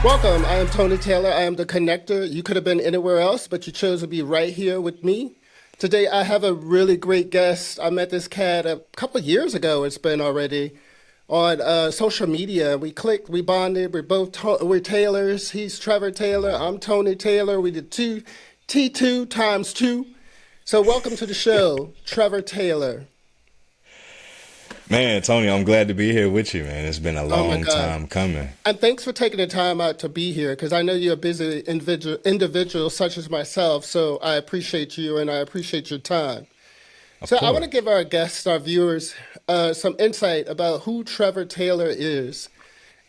Welcome. I am Tony Taylor. I am the connector. You could have been anywhere else, but you chose to be right here with me. Today, I have a really great guest. I met this cat a couple of years ago, it's been already, on social media. We clicked, we bonded, we're Taylors. He's Trevor Taylor. I'm Tony Taylor. We did T2 times two. So welcome to the show, Trevor Taylor. Man, Tony, I'm glad to be here with you, man. It's been a Oh my long God. time coming. And thanks for taking the time out to be here because I know you're a busy individual such as myself. So I appreciate you and I appreciate your time. Of So I want to course. give our guests, our viewers, some insight about who Trevor Taylor is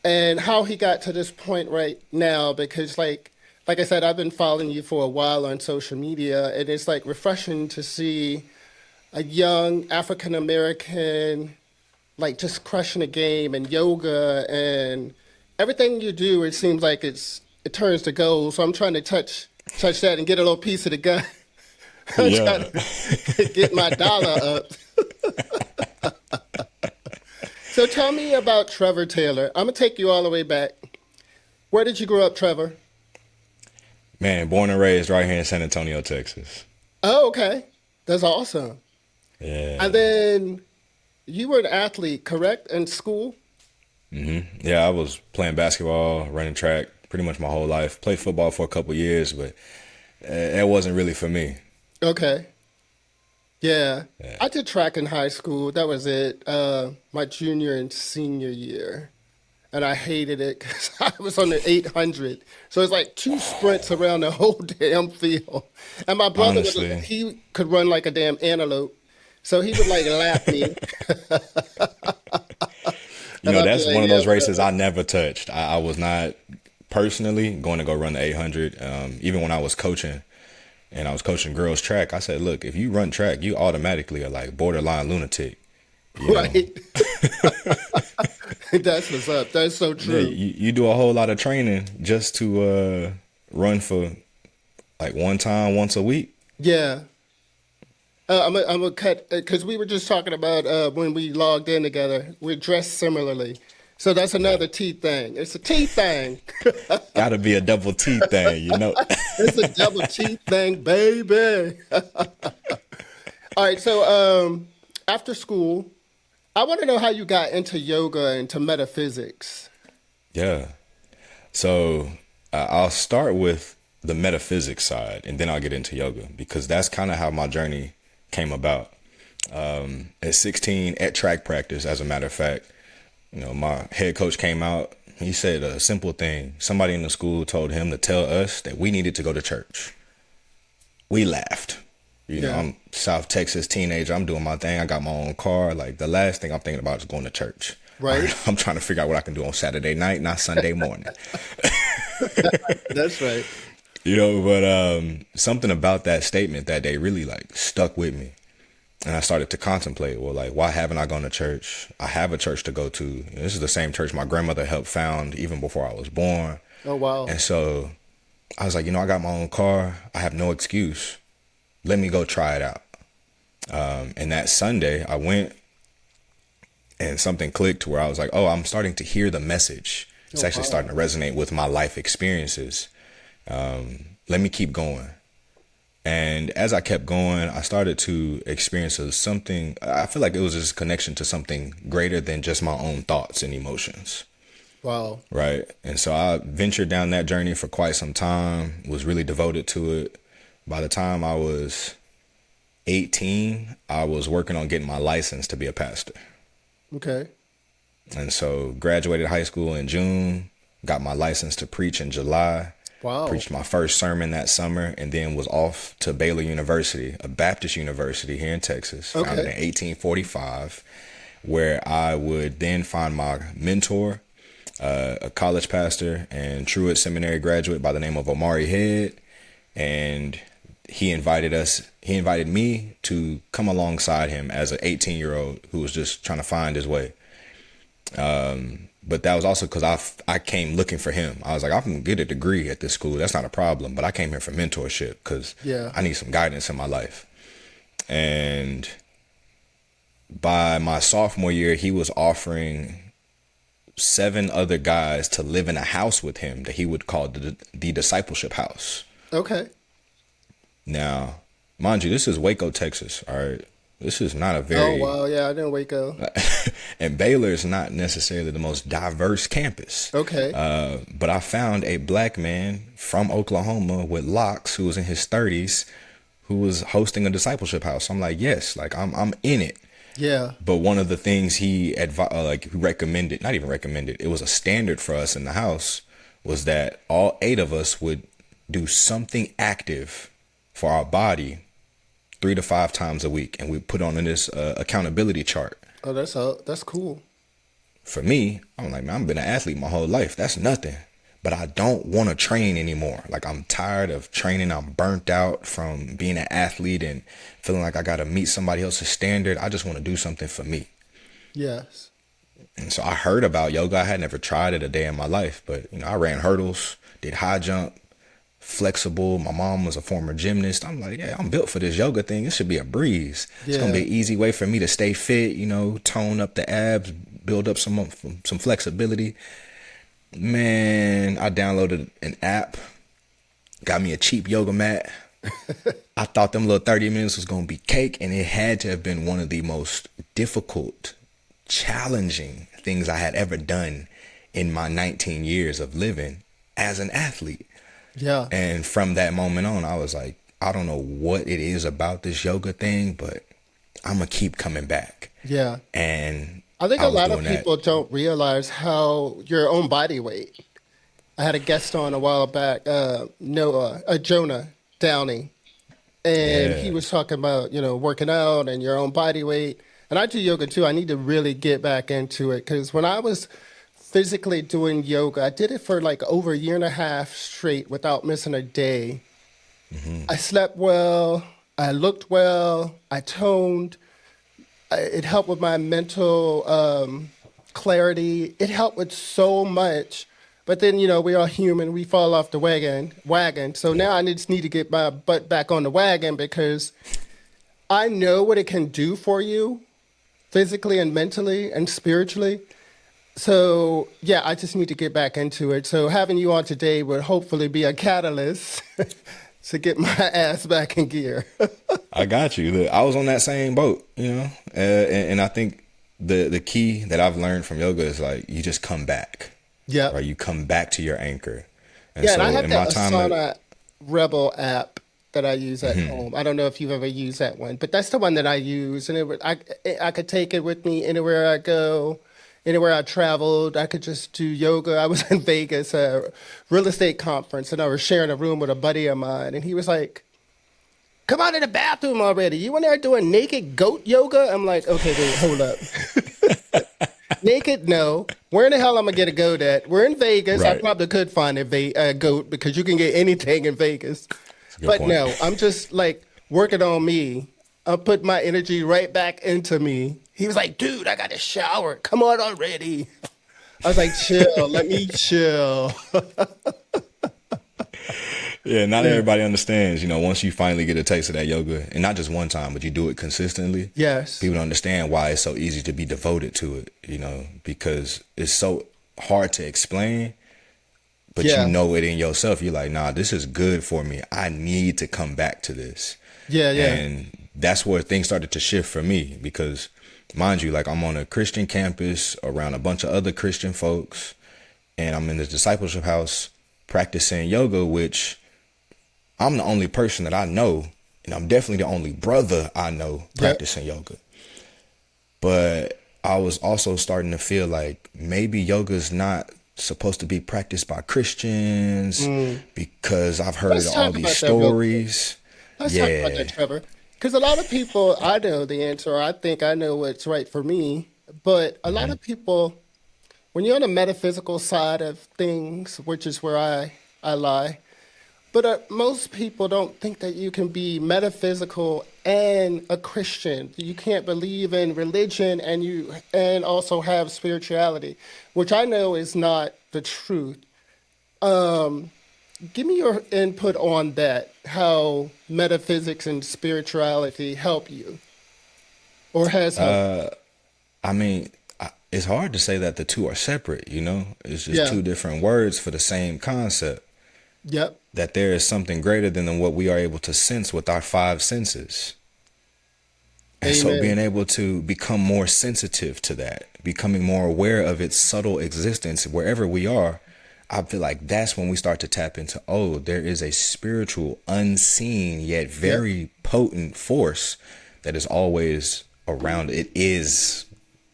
and how he got to this point right now. Because like I said, I've been following you for a while on social media, and it's like refreshing to see a young African American like just crushing the game and yoga and everything you do. It seems like it turns to gold. So I'm trying to touch that and get a little piece of the gun. I'm trying Yeah. to get my dollar up. So tell me about Trevor Taylor. I'm gonna take you all the way back. Where did you grow up, Trevor? Man, born and raised right here in San Antonio, Texas. Oh, okay. That's awesome. And Yeah. then you were an athlete, correct, in school? Yeah, I was playing basketball, running track pretty much my whole life. Played football for a couple years, but it wasn't really for me. Okay. Yeah. Yeah. I did track in high school. That was it. My junior and senior year. And I hated it because I was on the 800. So it's like two sprints around the whole damn field. And my brother Honestly, he could run like a damn antelope. So he would like lap me. And I'd be that's like, one of yeah, those races whatever. I never touched. I was not personally going to go run the 800. Even when I was coaching and I was coaching girls track, I said, look, if you run track, you automatically are like borderline lunatic, you know? Right. That's what's up. That's so Yeah, true. you do a whole lot of training just to run for like one time once a week. Yeah. I'm gonna cut because we were just talking about when we logged in together. We're dressed similarly, so that's Yeah. another T thing. It's a T thing. Gotta be a double T thing. It's a double T thing, baby. All right. So after school, I want to know how you got into yoga and to metaphysics. Yeah. So I'll start with the metaphysics side and then I'll get into yoga because that's kind of how my journey came about. At 16, at track practice, as a matter of fact, my head coach came out. He said a simple thing. Somebody in the school told him to tell us that we needed to go to church. We laughed. Yeah. I'm South Texas teenager. I'm doing my thing. I got my own car. Like the last thing I'm thinking about is going to church. All Right. right. I'm trying to figure out what I can do on Saturday night, not Sunday morning. That's right. But something about that statement that day really like stuck with me. And I started to contemplate, well, like, why haven't I gone to church? I have a church to go to. This is the same church my grandmother helped found even before I was born. Oh wow. And so I was like, I got my own car. I have no excuse. Let me go try it out. And that Sunday, I went and something clicked where I was like, oh, I'm starting to hear the message. It's Oh actually wow. starting to resonate with my life experiences. Let me keep going. And as I kept going, I started to experience something. I feel like it was just a connection to something greater than just my own thoughts and emotions. Wow. Right. And so I ventured down that journey for quite some time, was really devoted to it. By the time I was 18, I was working on getting my license to be a pastor. Okay. And so graduated high school in June, got my license to preach in July, Wow. preached my first sermon that summer, and then was off to Baylor University, a Baptist university here in Texas, founded Okay. in 1845, where I would then find my mentor, a college pastor and Truett Seminary graduate by the name of Omari Head. And he invited me to come alongside him as an 18-year-old who was just trying to find his way. But that was also because I came looking for him. I was like, I can get a degree at this school. That's not a problem. But I came here for mentorship because Yeah. I need some guidance in my life. And by my sophomore year, he was offering 7 other guys to live in a house with him that he would call the discipleship house. Okay. Now, mind you, this is Waco, Texas. All right. This is not a Oh, very, wow. Yeah, I didn't Waco. and Baylor is not necessarily the most diverse campus. Okay. But I found a black man from Oklahoma with locks who was in his 30s who was hosting a discipleship house. I'm like, yes, like I'm in it. Yeah. But one of the things he recommended, not even recommended, it was a standard for us in the house, was that all 8 of us would do something active for our body 3 to 5 times a week, and we put on this accountability chart. Oh, that's cool. For me, I'm like, man, I've been an athlete my whole life. That's nothing. But I don't want to train anymore. Like, I'm tired of training. I'm burnt out from being an athlete and feeling like I got to meet somebody else's standard. I just want to do something for me. Yes. And so I heard about yoga. I had never tried it a day in my life, but I ran hurdles, did high jump, flexible. My mom was a former gymnast. I'm like, yeah, I'm built for this yoga thing. This should be a breeze. It's gonna be an easy way for me to stay fit, tone up the abs, build up some flexibility. Man, I downloaded an app, got me a cheap yoga mat. I thought them little 30 minutes was gonna be cake, and it had to have been one of the most difficult, challenging things I had ever done in my 19 years of living as an athlete. Yeah. And from that moment on, I was like, I don't know what it is about this yoga thing, but I'm going to keep coming back. Yeah. And I think I a was lot of doing people don't realize how your own body weight. I had a guest on a while back, Jonah Downey, and he was talking about, working out and your own body weight. And I do yoga too. I need to really get back into it because when I was physically doing yoga, I did it for like over a year and a half straight without missing a day. Mm-hmm. I slept well. I looked well. I toned. It helped with my mental clarity. It helped with so much. But then, we're all human. We fall off the wagon. So now I just need to get my butt back on the wagon because I know what it can do for you physically and mentally and spiritually. So, yeah, I just need to get back into it. So having you on today would hopefully be a catalyst to get my ass back in gear. I got you. Look, I was on that same boat, and I think the key that I've learned from yoga is like you just come back. Yeah. Right. You come back to your anchor. And yeah, so and I have in that my time Asana Rebel app that I use at home. I don't know if you've ever used that one, but that's the one that I use. And I could take it with me anywhere I go. Anywhere I traveled, I could just do yoga. I was in Vegas, a real estate conference, and I was sharing a room with a buddy of mine. And he was like, come out of the bathroom already. You in there doing naked goat yoga? I'm like, okay, wait, hold up. Naked? No. Where in the hell am I going to get a goat at? We're in Vegas. Right. I probably could find a goat because you can get anything in Vegas. But point. no, I'm just like working on me. I put my energy right back into me. He was like, dude, I got to shower. Come on already. I was like, chill. Let me chill. Yeah, not everybody understands, once you finally get a taste of that yoga, and not just one time, but you do it consistently. Yes. People don't understand why it's so easy to be devoted to it, because it's so hard to explain, but Yeah. you know it in yourself. You're like, nah, this is good for me. I need to come back to this. Yeah. And that's where things started to shift for me because, mind you, like I'm on a Christian campus around a bunch of other Christian folks, and I'm in this discipleship house practicing yoga, which I'm the only person that I know, and I'm definitely the only brother I know practicing yoga. But I was also starting to feel like maybe yoga is not supposed to be practiced by Christians because I've heard Let's all talk these about that real stories. Let's talk about that, Trevor. Because a lot of people, I know the answer. I think I know what's right for me. But a lot of people, when you're on the metaphysical side of things, which is where I lie, but most people don't think that you can be metaphysical and a Christian. You can't believe in religion and also have spirituality, which I know is not the truth. Give me your input on that, how metaphysics and spirituality help you or has helped. I mean, It's hard to say that the two are separate, you know? It's just Yeah. two different words for the same concept. Yep. That there is something greater than what we are able to sense with our five senses. And so being Amen. able to become more sensitive to that, becoming more aware of its subtle existence wherever we are, I feel like that's when we start to tap into, oh, there is a spiritual, unseen, yet Yep. very potent force that is always around. It is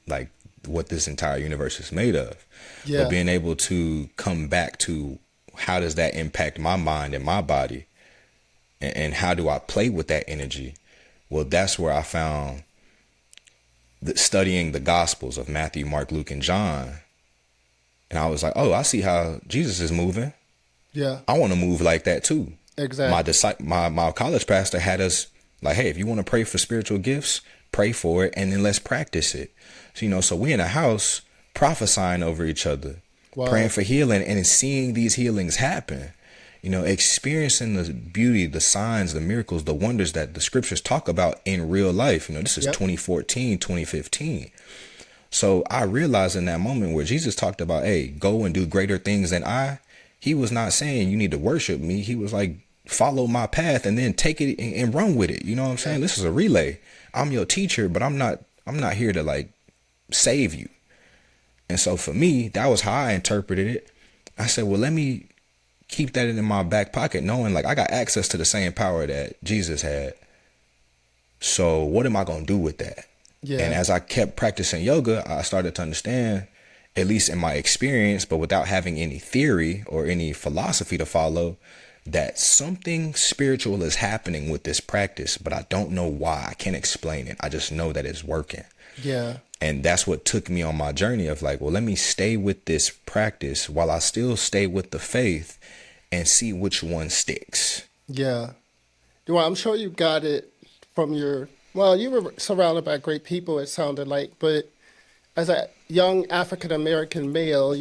like what this entire universe is made of. But Yeah. being able to come back to how does that impact my mind and my body, and how do I play with that energy? Well, that's where I found that studying the Gospels of Matthew, Mark, Luke, and John. And I was like, oh, I see how Jesus is moving. Yeah. I want to move like that too. Exactly. My college pastor had us like, hey, if you want to pray for spiritual gifts, pray for it, and then let's practice it. So, so we in a house prophesying over each other, praying Wow. for healing, and seeing these healings happen. Experiencing the beauty, the signs, the miracles, the wonders that the scriptures talk about in real life. This is Yep. 2014, 2015. So I realized in that moment where Jesus talked about, hey, go and do greater things than I, he was not saying you need to worship me. He was like, follow my path and then take it and run with it. You know what I'm saying? This is a relay. I'm your teacher, but I'm not here to like save you. And so for me, that was how I interpreted it. I said, well, let me keep that in my back pocket, knowing like I got access to the same power that Jesus had. So what am I going to do with that? And Yeah. as I kept practicing yoga, I started to understand, at least in my experience, but without having any theory or any philosophy to follow, that something spiritual is happening with this practice, but I don't know why. I can't explain it. I just know that it's working. Yeah. And that's what took me on my journey of like, well, let me stay with this practice while I still stay with the faith and see which one sticks. Yeah. Well, I'm sure you got it from well, you were surrounded by great people, it sounded like, but as a young African American male,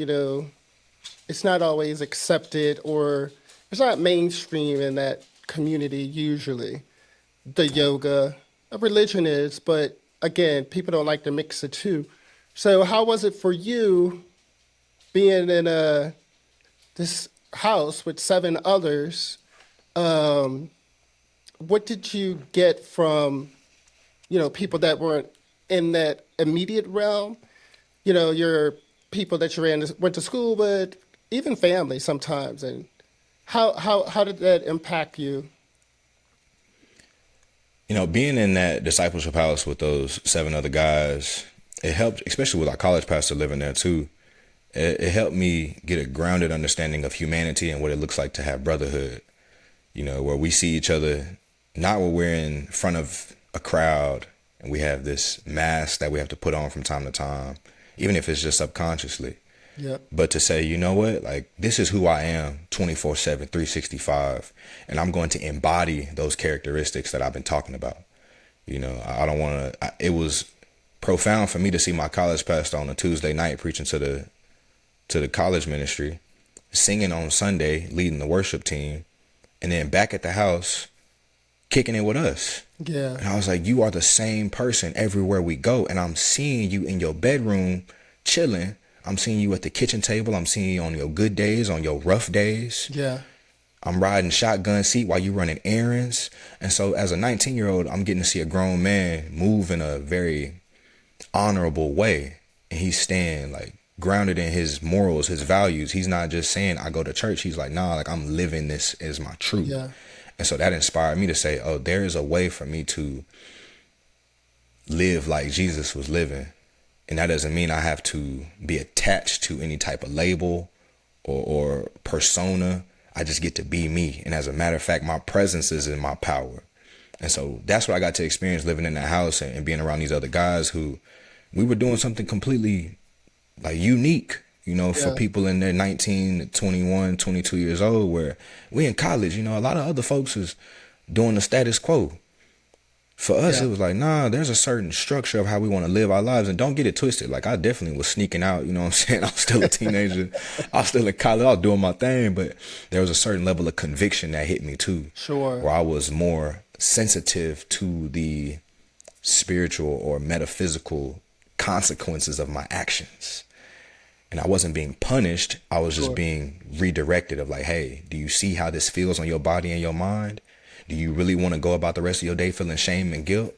it's not always accepted or it's not mainstream in that community usually. The yoga, a religion is, but again, people don't like to mix the two. So how was it for you being in this house with seven others? What did you get from, people that weren't in that immediate realm? Your people that you went to school with, even family sometimes. And how did that impact you? Being in that discipleship house with those seven other guys, it helped, especially with our college pastor living there too. It helped me get a grounded understanding of humanity and what it looks like to have brotherhood. Where we see each other, not where we're in front of a crowd and we have this mask that we have to put on from time to time, even if it's just subconsciously. Yep. But to say, you know what, like this is who I am 24/7, 365. And I'm going to embody those characteristics that I've been talking about. I don't want to, it was profound for me to see my college pastor on a Tuesday night preaching to the college ministry, singing on Sunday, leading the worship team, and then back at the house, kicking it with us. Yeah. And I was like, you are the same person everywhere we go. And I'm seeing you in your bedroom chilling. I'm seeing you at the kitchen table. I'm seeing you on your good days, on your rough days. Yeah. I'm riding shotgun seat while you running errands. And so as a 19-year-old, I'm getting to see a grown man move in a very honorable way. And he's staying like grounded in his morals, his values. He's not just saying I go to church. He's like, nah, like I'm living this as my truth. Yeah. And so that inspired me to say, oh, there is a way for me to live like Jesus was living. And that doesn't mean I have to be attached to any type of label or persona. I just get to be me. And as a matter of fact, my presence is in my power. And so that's what I got to experience living in that house and being around these other guys who we were doing something completely like unique, for Yeah. people in their 19, 21, 22 years old, where we in college, a lot of other folks is doing the status quo. For us, Yeah. it was like, nah, there's a certain structure of how we want to live our lives. And don't get it twisted. Like, I definitely was sneaking out, you know what I'm saying? I was still a teenager. I was still in college. I was doing my thing. But there was a certain level of conviction that hit me, too. Sure. Where I was more sensitive to the spiritual or metaphysical consequences of my actions. And I wasn't being punished. I was just Sure. being redirected of like, hey, do you see how this feels on your body and your mind? Do you really want to go about the rest of your day feeling shame and guilt?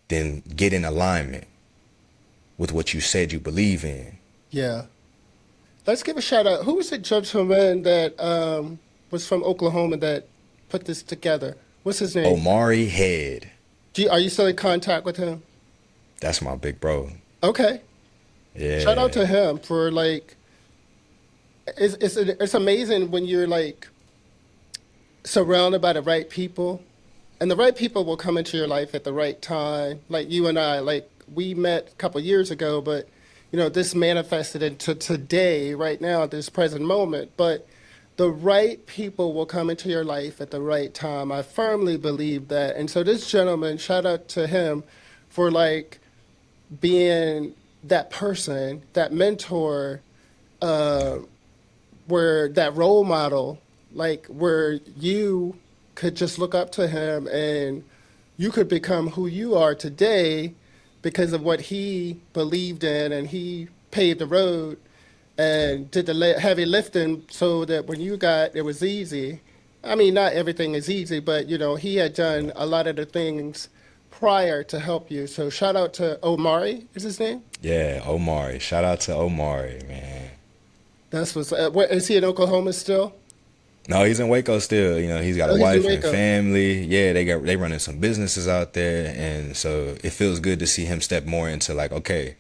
Then get in alignment with what you said you believe in. Yeah. Let's give a shout out. Who was the gentleman that was from Oklahoma that put this together? What's his name? Omari Head. Are you still in contact with him? That's my big bro. Okay. Shout out Yeah. to him for like it's amazing when you're like surrounded by the right people, and the right people will come into your life at the right time. Like you and I, like we met a couple years ago, but this manifested into today, right now, at this present moment. But the right people will come into your life at the right time. I firmly believe that. And so this gentleman, shout out to him for like being that person, that mentor, uh, where that role model, like where you could just look up to him and you could become who you are today because of what he believed in, and he paved the road and did the heavy lifting so that when you got it was easy. I mean, not everything is easy, but he had done a lot of the things prior to help you. So shout out to Omari, is his name? Yeah, Omari. Shout out to Omari, man. That's what's. What, is he in Oklahoma still? No, he's in Waco still. He's got a Oh, he's in wife and Waco. family. Yeah, they running some businesses out there, and so it feels good to see him step more into like, okay,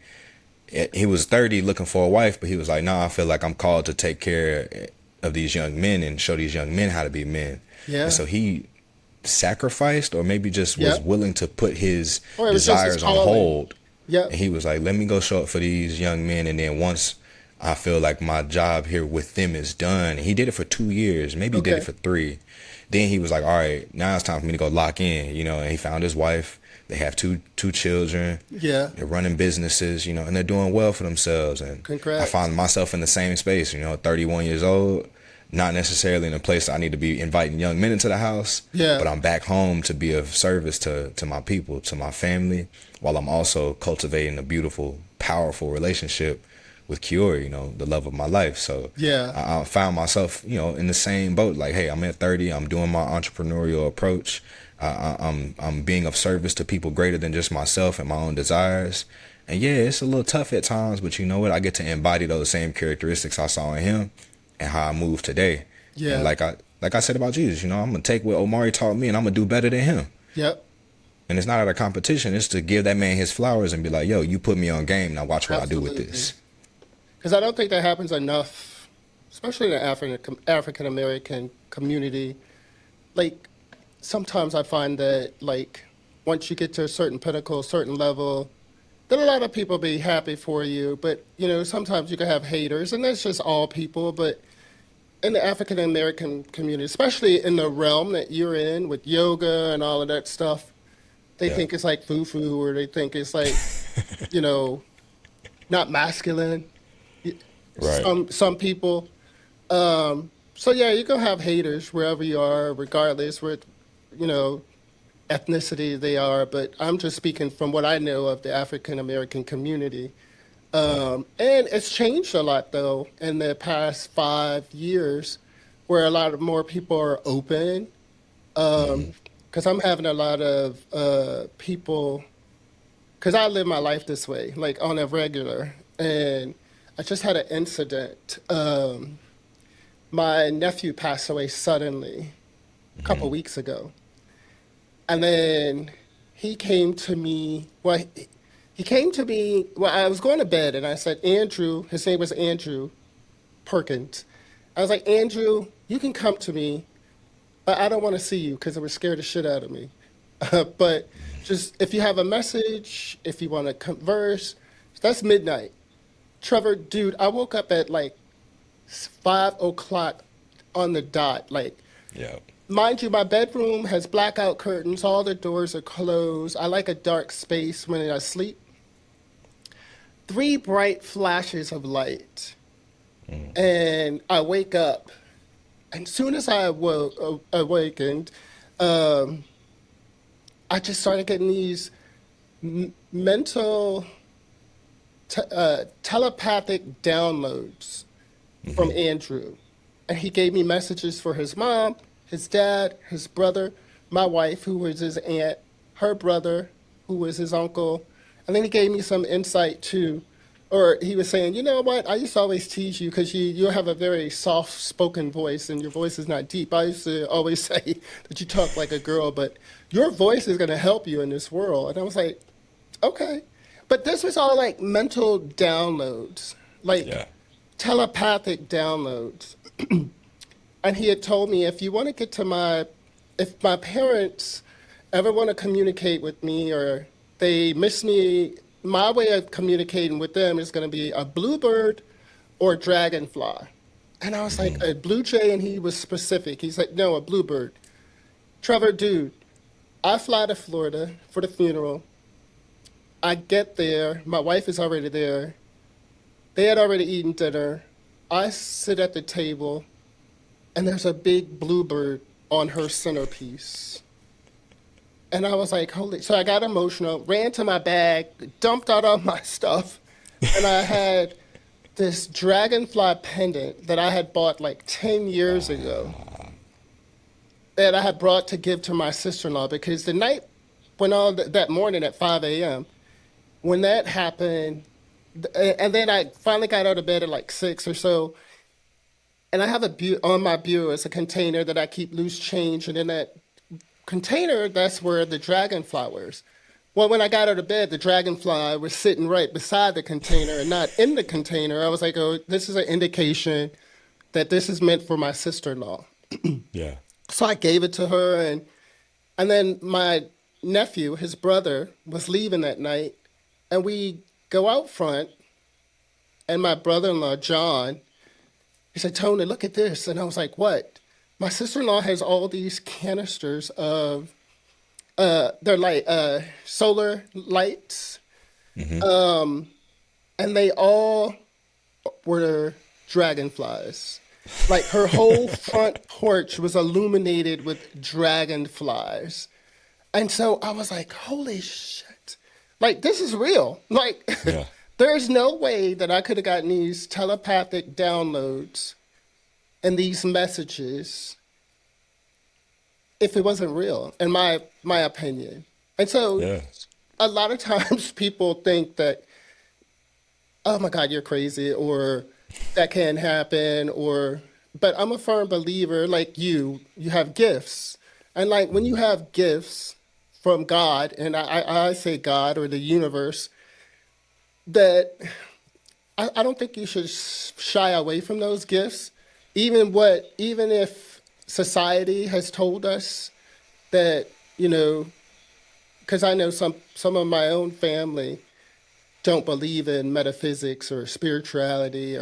he was 30 looking for a wife, but he was like, nah, I feel like I'm called to take care of these young men and show these young men how to be men. And Yeah. so he sacrificed, or maybe just was Yep. willing to put his Or it was just his desires on calling. hold. Yep. And he was like, let me go show up for these young men, and then once I feel like my job here with them is done. He did it for 2 years, maybe he did it Okay. for 3. Then he was like, all right, now it's time for me to go lock in, and he found his wife. They have two children. Yeah. They're running businesses, and they're doing well for themselves. And I Congrats. find myself in the same space, 31 years old, not necessarily in a place I need to be inviting young men into the house, Yeah. but I'm back home to be of service to my people, to my family, while I'm also cultivating a beautiful, powerful relationship with Kiori, the love of my life. So Yeah. I found myself, in the same boat. Like, hey, I'm at 30. I'm doing my entrepreneurial approach. I'm being of service to people greater than just myself and my own desires. And yeah, it's a little tough at times, but you know what? I get to embody those same characteristics I saw in him and how I move today. Yeah. And like I said about Jesus, I'm gonna take what Omari taught me and I'm gonna do better than him. Yep. And it's not out of competition. It's to give that man his flowers and be like, yo, you put me on game. Now watch what I do with Absolutely. this. Because I don't think that happens enough, especially in the African American community. Like sometimes I find that like once you get to a certain pinnacle, a certain level, then a lot of people be happy for you. But sometimes you can have haters, and that's just all people. But in the African American community, especially in the realm that you're in with yoga and all of that stuff, they Yeah. think it's like foo-foo, or they think it's like, you know, not masculine. Right. Some people. So yeah, you're gonna have haters wherever you are, regardless what, you know, ethnicity they are. But I'm just speaking from what I know of the African American community. And it's changed a lot though in the past 5 years, where a lot of more people are open. Because I'm having a lot of people, because I live my life this way, like on a regular. And I just had an incident. My nephew passed away suddenly a couple weeks ago. And then he came to me, well, I was going to bed and I said, Andrew, his name was Andrew Perkins. I was like, Andrew, you can come to me, but I don't want to see you because it would scare the shit out of me. But just if you have a message, if you want to converse, that's midnight. Trevor, dude, I woke up at like 5 o'clock on the dot. Like, Yeah. mind you, my bedroom has blackout curtains. All the doors are closed. I like a dark space when I sleep. 3 bright flashes of light. And I wake up. And as soon as I awakened, I just started getting these mental telepathic downloads from Andrew. And he gave me messages for his mom, his dad, his brother, my wife, who was his aunt, her brother, who was his uncle. And then he gave me some insight too. Or he was saying, you know what? I used to always tease you because you have a very soft spoken voice and your voice is not deep. I used to always say that you talk like a girl, but your voice is going to help you in this world. And I was like, okay. But this was all like mental downloads, like Yeah. telepathic downloads. And he had told me, if you want to get to if my parents ever want to communicate with me or they miss me, my way of communicating with them is going to be a bluebird or dragonfly. And I was like, a blue jay, and he was specific. He's like, no, a bluebird. Trevor, dude, I fly to Florida for the funeral. I get there, my wife is already there. They had already eaten dinner. I sit at the table, and there's a big bluebird on her centerpiece. And I was like, holy, so I got emotional, ran to my bag, dumped out all my stuff, and I had this dragonfly pendant that I had bought like 10 years ago that I had brought to give to my sister-in-law because the night when that morning at 5 a.m., when that happened, and then I finally got out of bed at like 6 or so, and I have on my bureau is a container that I keep loose change, and in that container, that's where the dragonfly was. Well, when I got out of bed, the dragonfly was sitting right beside the container and not in the container. I was like, oh, this is an indication that this is meant for my sister-in-law. Yeah. So I gave it to her, and then my nephew, his brother, was leaving that night, and we go out front, and my brother-in-law, John, he said, Tony, look at this. And I was like, what? My sister-in-law has all these canisters of, they're like solar lights, and they all were dragonflies. Like her whole front porch was illuminated with dragonflies. And so I was like, holy shit. Like, this is real. Like, Yeah. there's no way that I could have gotten these telepathic downloads and these messages if it wasn't real, in my opinion. And so Yeah. a lot of times people think that, oh my God, you're crazy, or that can't happen, but I'm a firm believer, like you have gifts. And like when you have gifts from God, and I say God or the universe, that I don't think you should shy away from those gifts, even if society has told us that, because I know some of my own family don't believe in metaphysics or spirituality,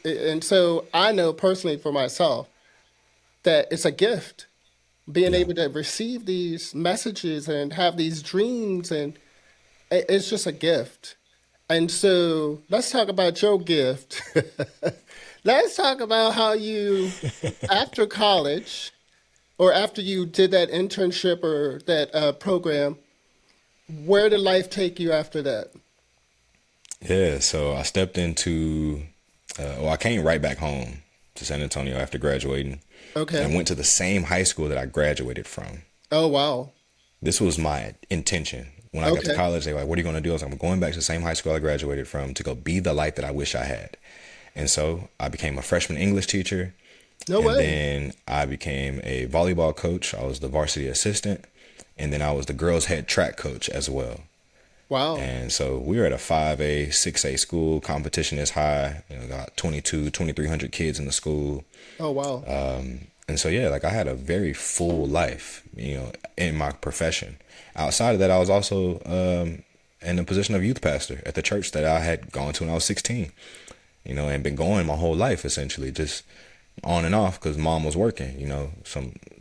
and so I know personally for myself that it's a gift being Yeah. able to receive these messages and have these dreams, and it's just a gift. And so let's talk about your gift. Let's talk about how you, after college, or after you did that internship or that program, where did life take you after that? Yeah. So I stepped into, I came right back home to San Antonio after graduating and Okay. went to the same high school that I graduated from. Oh, wow. This was my intention. When I got to Okay. college, they were like, what are you going to do? I was like, I'm going back to the same high school I graduated from to go be the light that I wish I had. And so I became a freshman English teacher. No And way. then I became a volleyball coach. I was the varsity assistant. And then I was the girls' head track coach as well. Wow. And so we were at a 5A, 6A school. Competition is high. Got 2,300 kids in the school. Oh, wow. And so, yeah, like I had a very full life, in my profession. Outside of that, I was also in the position of youth pastor at the church that I had gone to when I was 16, and been going my whole life, essentially, just on and off because mom was working,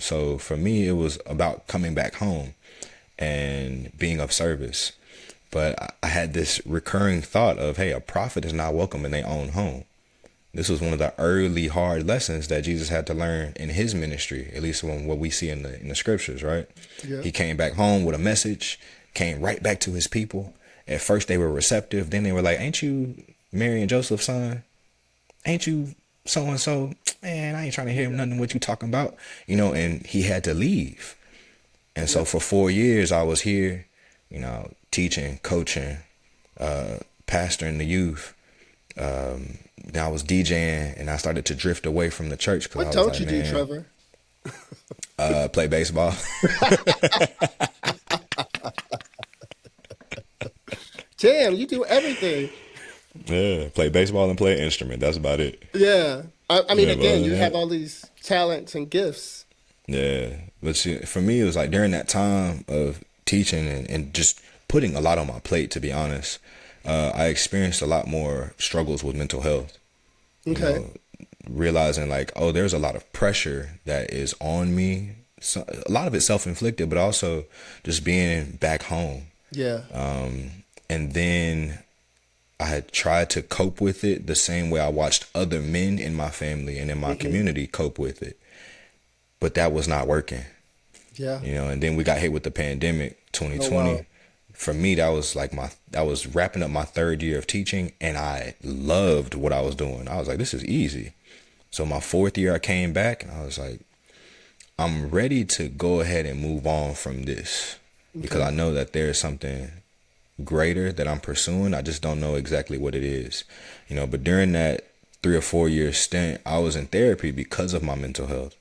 So for me, it was about coming back home and being of service. But I had this recurring thought of, hey, a prophet is not welcome in their own home. This was one of the early hard lessons that Jesus had to learn in his ministry, at least from what we see in the scriptures, right? Yeah. He came back home with a message, came right back to his people, At first they were receptive. Then they were like, ain't you Mary and Joseph's son? Ain't you so-and-so? Man, I ain't trying to hear nothing what you talking about. And he had to leave. And so for 4 years I was here, teaching, coaching, pastoring the youth. Then I was DJing, and I started to drift away from the church because What I was don't like, you do, Trevor? play baseball. Damn, you do everything. Yeah, play baseball and play an instrument. That's about it. Yeah. I mean, Yeah, again, but you have all these talents and gifts. yeah, but see, for me, it was like during that time of teaching and just putting a lot on my plate. To be honest, I experienced a lot more struggles with mental health. You Okay. know, realizing like, oh, there's a lot of pressure that is on me. So, a lot of it self-inflicted, but also just being back home. Yeah. And then I had tried to cope with it the same way I watched other men in my family and in my community cope with it. But that was not working, Yeah. And then we got hit with the pandemic, Oh, 2020. wow. For me, that was like I was wrapping up my 3rd year of teaching, and I loved what I was doing. I was like, this is easy. So my 4th year, I came back and I was like, I'm ready to go ahead and move on from this because I know that there's something greater that I'm pursuing. I just don't know exactly what it is, but during that 3 or 4 year stint, I was in therapy because of my mental health.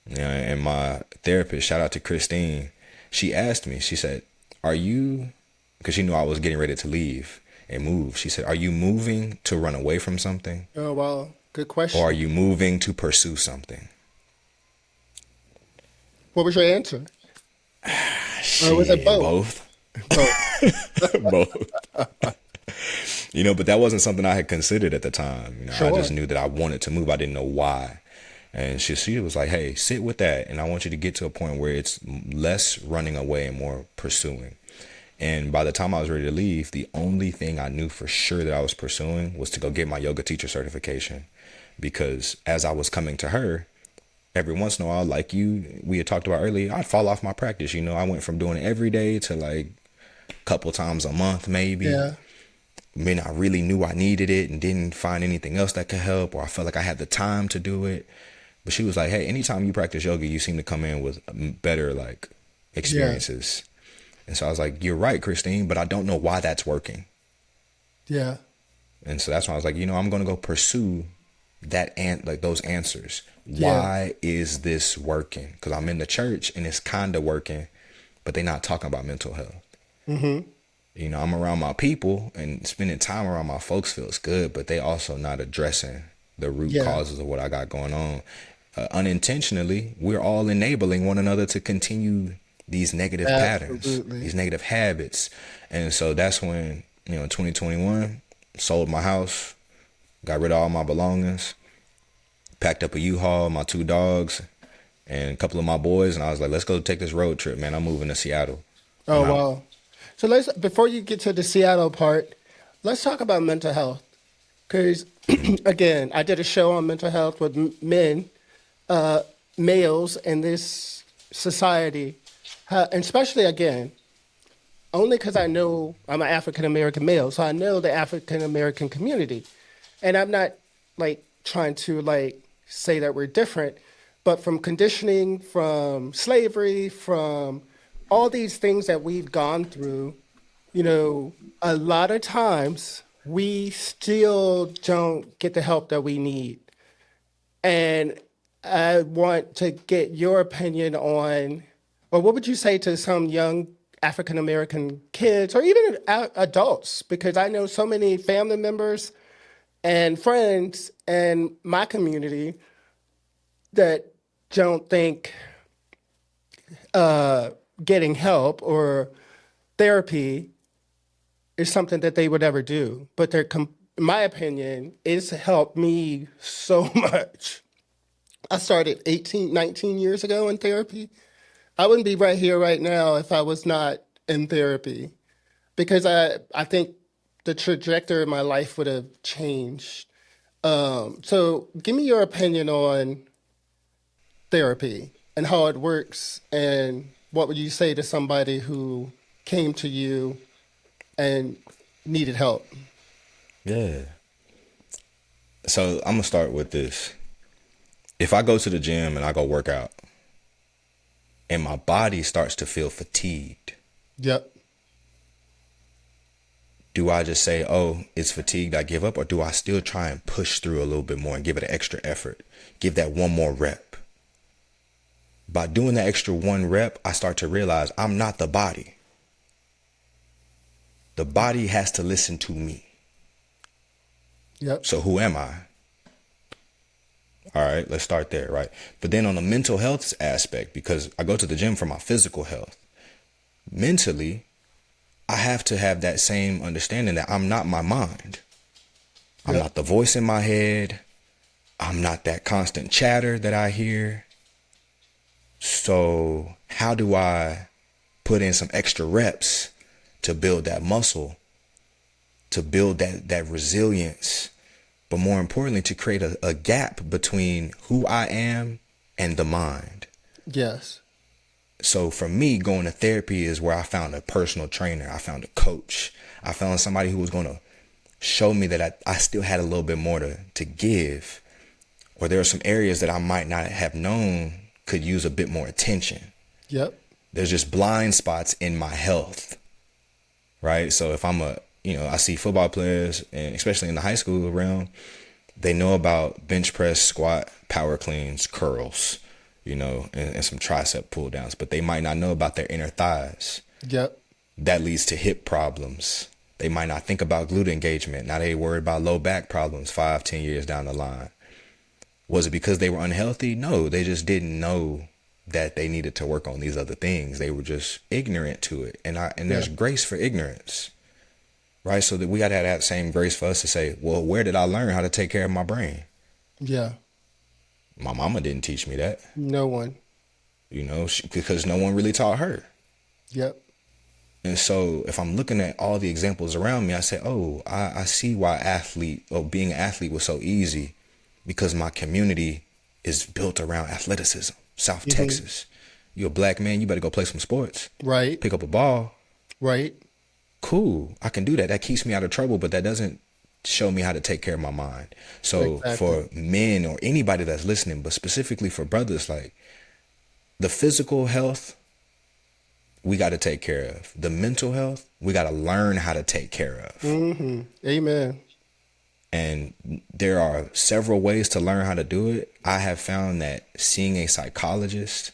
And my therapist, shout out to Christine, she asked me, she said, are you, because she knew I was getting ready to leave and move. She said, are you moving to run away from something, Oh, wow. Good or question. are you moving to pursue something? What was your answer? Or was it Shit, both? both. Both. Both. But that wasn't something I had considered at the time. I Sure. just knew that I wanted to move. I didn't know why. And she was like, hey, sit with that. And I want you to get to a point where it's less running away and more pursuing. And by the time I was ready to leave, the only thing I knew for sure that I was pursuing was to go get my yoga teacher certification. Because as I was coming to her, every once in a while, like we had talked about earlier, I'd fall off my practice. I went from doing it every day to like a couple times a month, maybe. Yeah. I really knew I needed it and didn't find anything else that could help, or I felt like I had the time to do it. But she was like, hey, anytime you practice yoga, you seem to come in with better like experiences. And so I was like, you're right, Christine, but I don't know why that's working. Yeah. And so that's why I was like, I'm going to go pursue like those answers. Yeah. Why is this working? Because I'm in the church and it's kind of working, but they're not talking about mental health. I'm around my people and spending time around my folks feels good, but they also not addressing the root Yeah. causes of what I got going on. Unintentionally, we're all enabling one another to continue these negative patterns, Absolutely. these negative habits. And so that's when, in 2021, sold my house, got rid of all my belongings, packed up a U-Haul, my 2 dogs, and a couple of my boys. And I was like, let's go take this road trip, man. I'm moving to Seattle. Oh, I'm out. wow. So before you get to the Seattle part, let's talk about mental health. Because, again, I did a show on mental health with men, males in this society, and especially, again, only because I know I'm an African-American male, so I know the African-American community. And I'm not, like, trying to, like, say that we're different, but from conditioning, from slavery, from all these things that we've gone through, a lot of times we still don't get the help that we need. And I want to get your opinion on, or what would you say to some young African American kids or even adults? Because I know so many family members and friends in my community that don't think getting help or therapy is something that they would ever do. But in my opinion, it's helped me so much. I started 18, 19 years ago in therapy. I wouldn't be right here right now if I was not in therapy because I think the trajectory of my life would have changed. So give me your opinion on therapy and how it works, and what would you say to somebody who came to you and needed help. Yeah. So I'm gonna start with this. If I go to the gym and I go work out and my body starts to feel fatigued, Yep. do I just say, oh, it's fatigued, I give up? Or do I still try and push through a little bit more and give it an extra effort? Give that one more rep. By doing that extra one rep, I start to realize I'm not the body. The body has to listen to me. Yep. So who am I? All right, let's start there, right? But then on the mental health aspect, because I go to the gym for my physical health, mentally, I have to have that same understanding that I'm not my mind. I'm Yep. not the voice in my head. I'm not that constant chatter that I hear. So how do I put in some extra reps to build that muscle, to build that resilience, but more importantly, to create a gap between who I am and the mind? Yes. So for me, going to therapy is where I found a personal trainer. I found a coach. I found somebody who was going to show me that I still had a little bit more to give, or there are some areas that I might not have known could use a bit more attention. Yep. There's just blind spots in my health, right? So if I see football players, and especially in the high school realm, they know about bench press, squat, power cleans, curls, and some tricep pull downs, but they might not know about their inner thighs. Yep. That leads to hip problems. They might not think about glute engagement. Now they worry about low back problems 5-10 years down the line. Was it because they were unhealthy? No, they just didn't know that they needed to work on these other things. They were just ignorant to it. And there's grace for ignorance, right? So that we got to have that same grace for us to say, well, where did I learn how to take care of my brain? Yeah. My mama didn't teach me that, No one. because no one really taught her. Yep. And so if I'm looking at all the examples around me, I say, oh, I see why being an athlete was so easy, because my community is built around athleticism. South Texas. You're a black man, you better go play some sports. Right. Pick up a ball. Right. Cool. I can do that. That keeps me out of trouble, but that doesn't show me how to take care of my mind. So Exactly. for men or anybody that's listening, but specifically for brothers, like the physical health, we got to take care of. The mental health, we got to learn how to take care of. Mm-hmm. Amen. And there are several ways to learn how to do it. I have found that seeing a psychologist,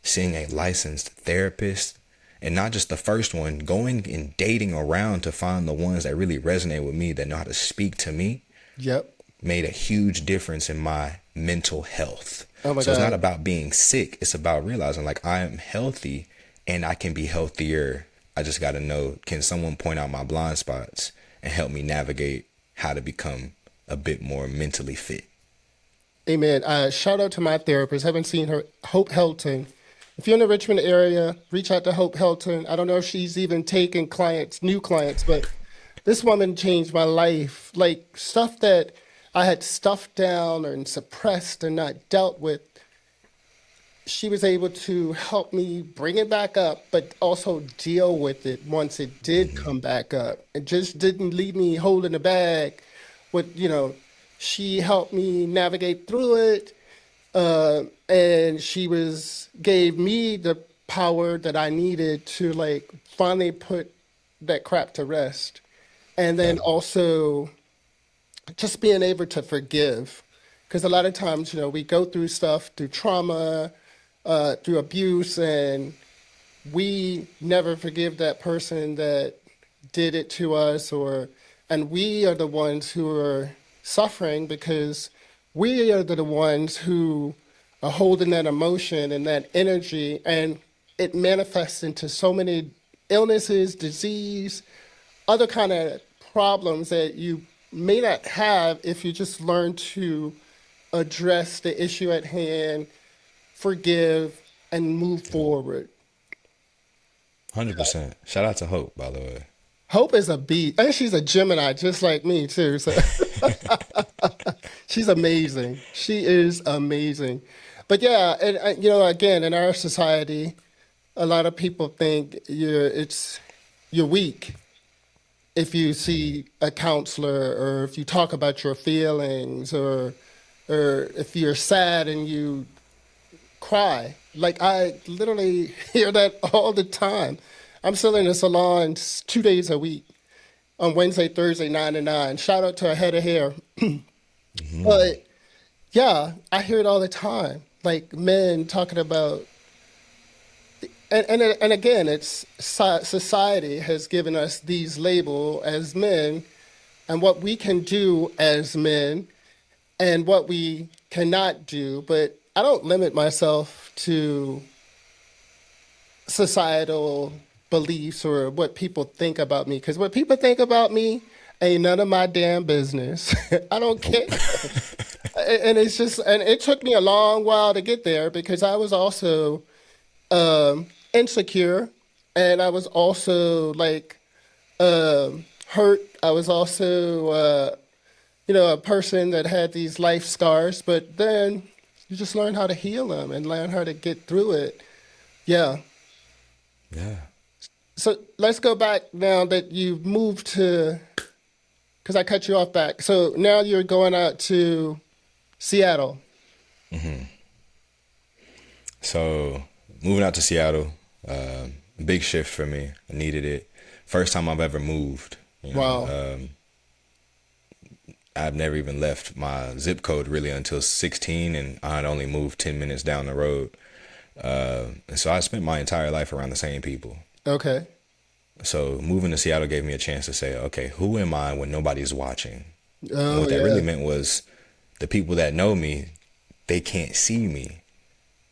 seeing a licensed therapist, and not just the first one, going and dating around to find the ones that really resonate with me, that know how to speak to me, Yep. made a huge difference in my mental health. Oh my So it's God. not about being sick. It's about realizing like I am healthy and I can be healthier. I just got to know, can someone point out my blind spots and help me navigate how to become a bit more mentally fit? Amen. Shout out to my therapist. Haven't seen her, Hope Helton. If you're in the Richmond area, reach out to Hope Helton. I don't know if she's even taking clients, new clients, but this woman changed my life. Like stuff that I had stuffed down and suppressed and not dealt with. She was able to help me bring it back up, but also deal with it once it did come back up. It just didn't leave me holding the bag. She helped me navigate through it, and gave me the power that I needed to like finally put that crap to rest, and then also just being able to forgive, because a lot of times we go through stuff, through trauma, through abuse, and we never forgive that person that did it to us, and we are the ones who are suffering because we are the ones who are holding that emotion and that energy, and it manifests into so many illnesses, disease, other kind of problems that you may not have if you just learn to address the issue at hand, forgive, and move forward. 100%. Shout out to Hope, by the way. Hope is a beat, and she's a Gemini, just like me too. So she's amazing. She is amazing. But yeah, and again, in our society, a lot of people think you're weak, if you see a counselor, or if you talk about your feelings, or if you're sad and you cry. Like I literally hear that all the time. I'm still in the salon 2 days a week, on Wednesday, Thursday, 9 to 9. Shout out to a head of hair. But yeah, I hear it all the time. Like men talking about, and again, it's society has given us these label as men, and what we can do as men, and what we cannot do. But I don't limit myself to societal beliefs or what people think about me, because what people think about me ain't none of my damn business. I don't care. And it's just, and it took me a long while to get there, because I was also insecure, and I was also like hurt. I was also a person that had these life scars, but then you just learn how to heal them and learn how to get through it. Yeah. Yeah. So let's go back now that you've moved to, because I cut you off back. So now you're going out to Seattle. So moving out to Seattle, big shift for me. I needed it. First time I've ever moved. Wow. I've never even left my zip code really until 16, and I had only moved 10 minutes down the road. And so I spent my entire life around the same people. Okay. So moving to Seattle gave me a chance to say, okay, who am I when nobody's watching? And Oh, what that yeah. really meant was the people that know me, they can't see me.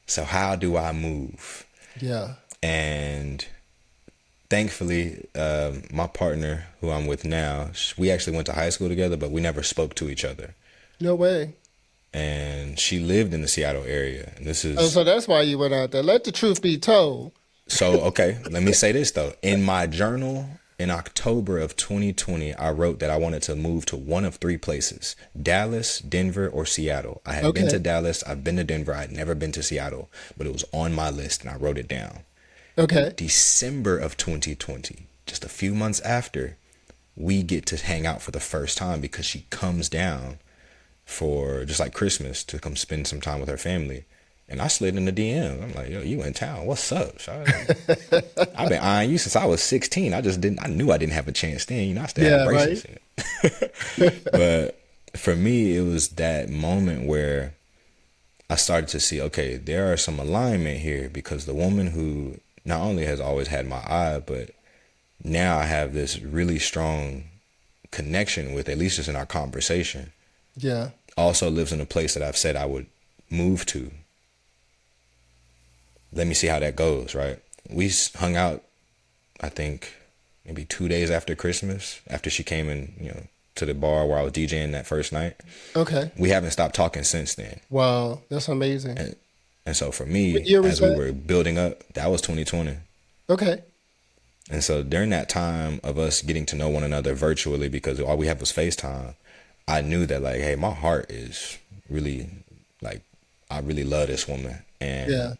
So how do I move? Yeah. And thankfully, my partner, who I'm with now, we actually went to high school together, but we never spoke to each other. No way. And she lived in the Seattle area. And this Oh, is so that's why you went out there. Let the truth be told. so, okay, let me say this though. In my journal in October of 2020, I wrote that I wanted to move to one of three places: Dallas, Denver, or Seattle. I had been to Okay. Dallas, I've been to Denver, I'd never been to Seattle, but it was on my list and I wrote it down. Okay. December of 2020, just a few months after, we get to hang out for the first time because she comes down for just like Christmas to come spend some time with her family. And I slid in the DM. I'm like, yo, you in town? What's up? I've been eyeing you since I was 16. I knew I didn't have a chance then. I still had Yeah, right. braces in it. But for me, it was that moment where I started to see, okay, there are some alignment here, because the woman who not only has always had my eye, but now I have this really strong connection with, at least just in our conversation, Yeah. also lives in a place that I've said I would move to. Let me see how that goes, right? We hung out, I think, maybe 2 days after Christmas, after she came in, to the bar where I was DJing that first night. Okay. We haven't stopped talking since then. Wow. That's amazing. And so for What me, year was as we that? were building up, that was 2020. Okay. And so during that time of us getting to know one another virtually, because all we had was FaceTime, I knew that, like, hey, my heart is really, like, I really love this woman. And Yeah.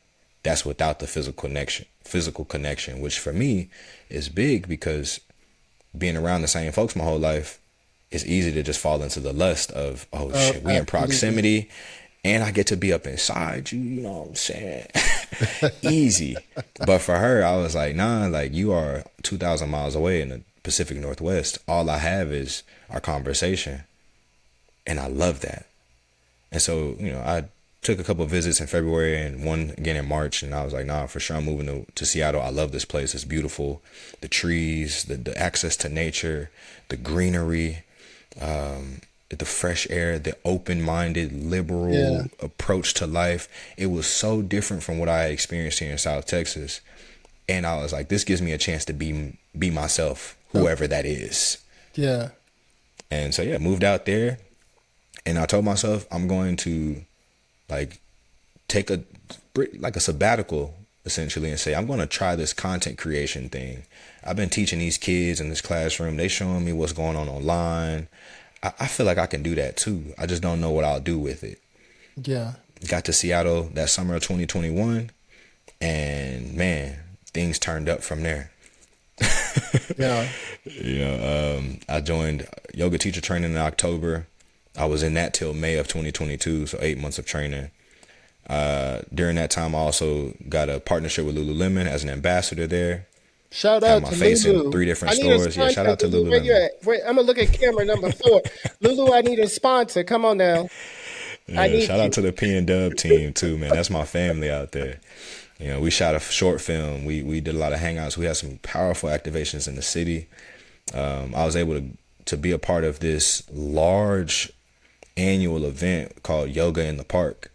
that's without the physical connection, which for me is big, because being around the same folks my whole life, it's easy to just fall into the lust of, oh Oh, shit, we in absolutely. proximity and I get to be up inside you, you know what I'm saying? Easy. But for her, I was like, nah, like, you are 2,000 miles away in the Pacific Northwest. All I have is our conversation. And I love that. And so, I took a couple of visits in February and one again in March. And I was like, nah, for sure I'm moving to Seattle. I love this place. It's beautiful. The trees, the access to nature, the greenery, the fresh air, the open-minded, Yeah. liberal approach to life. It was so different from what I had experienced here in South Texas. And I was like, this gives me a chance to be myself, Oh, whoever that is. yeah. And so, yeah, moved out there. And I told myself I'm going to, like, take a sabbatical, essentially, and say, I'm going to try this content creation thing. I've been teaching these kids in this classroom. They showing me what's going on online. I feel like I can do that too. I just don't know what I'll do with it. Yeah. Got to Seattle that summer of 2021, and man, things turned up from there. Yeah. I joined yoga teacher training in October. I was in that till May of 2022, so 8 months of training. During that time, I also got a partnership with Lululemon as an ambassador there. Shout Have out my to face in Lulu. 3 different I need a stores. Yeah, shout sponsor. out to Lulu, where you Lululemon. at? Wait, I'm gonna look at camera number 4. Lulu, I need a sponsor. Come on now. I Yeah, need shout out you. to the P and Dub team too, man. That's my family out there. We shot a short film. We did a lot of hangouts. We had some powerful activations in the city. I was able to be a part of this large annual event called Yoga in the Park.